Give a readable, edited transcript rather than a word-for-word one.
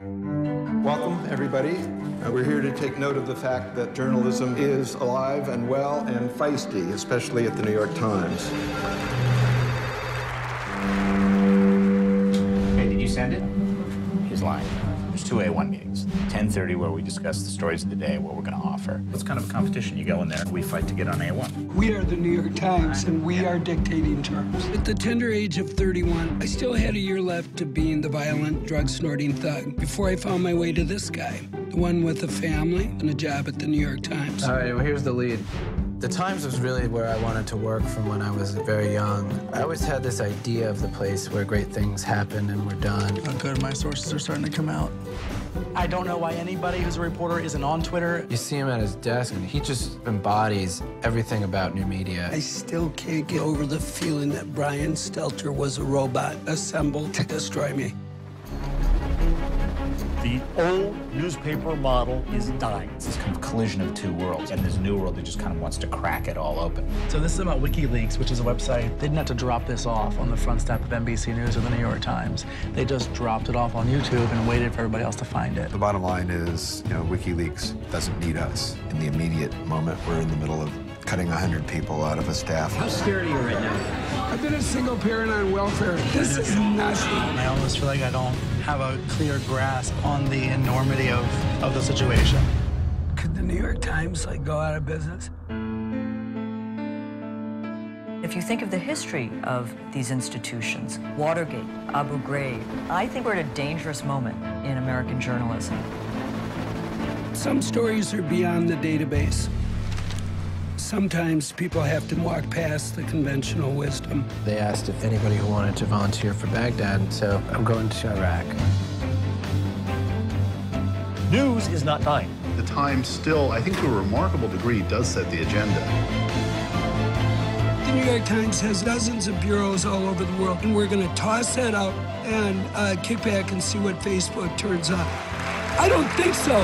Welcome, everybody. We're here to take note of the fact that journalism is alive and well and feisty, especially at the New York Times. Hey, did you send it? He's lying. There's two A1 meetings. 10:30 where we discuss the stories of the day, what we're going to offer. It's kind of a competition. You go in there, we fight to get on A1. We are the New York Times, and we are dictating terms. At the tender age of 31, I still had a year left to being the violent, drug-snorting thug before I found my way to this guy, the one with a family and a job at the New York Times. All right, well, here's the lead. The Times was really where I wanted to work from when I was very young. I always had this idea of the place where great things happen and were done. Oh, good, my sources are starting to come out. I don't know why anybody who's a reporter isn't on Twitter. You see him at his desk, and he just embodies everything about new media. I still can't get over the feeling that Brian Stelter was a robot assembled to destroy me. The old newspaper model is dying. It's this kind of collision of two worlds, and this new world that just kind of wants to crack it all open. So this is about WikiLeaks, which is a website. They didn't have to drop this off on the front step of NBC News or the New York Times. They just dropped it off on YouTube and waited for everybody else to find it. The bottom line is, WikiLeaks doesn't need us. In the immediate moment, we're in the middle of cutting 100 people out of a staff. How scared are you right now? I've been a single parent on welfare. This is nothing. I almost feel like I don't have a clear grasp on the enormity of the situation. Could the New York Times, go out of business? If you think of the history of these institutions, Watergate, Abu Ghraib, I think we're at a dangerous moment in American journalism. Some stories are beyond the database. Sometimes people have to walk past the conventional wisdom. They asked if anybody who wanted to volunteer for Baghdad, so I'm going to Iraq. News is not dying. The Times still, I think to a remarkable degree, does set the agenda. The New York Times has dozens of bureaus all over the world, and we're going to toss that out and kick back and see what Facebook turns up. I don't think so.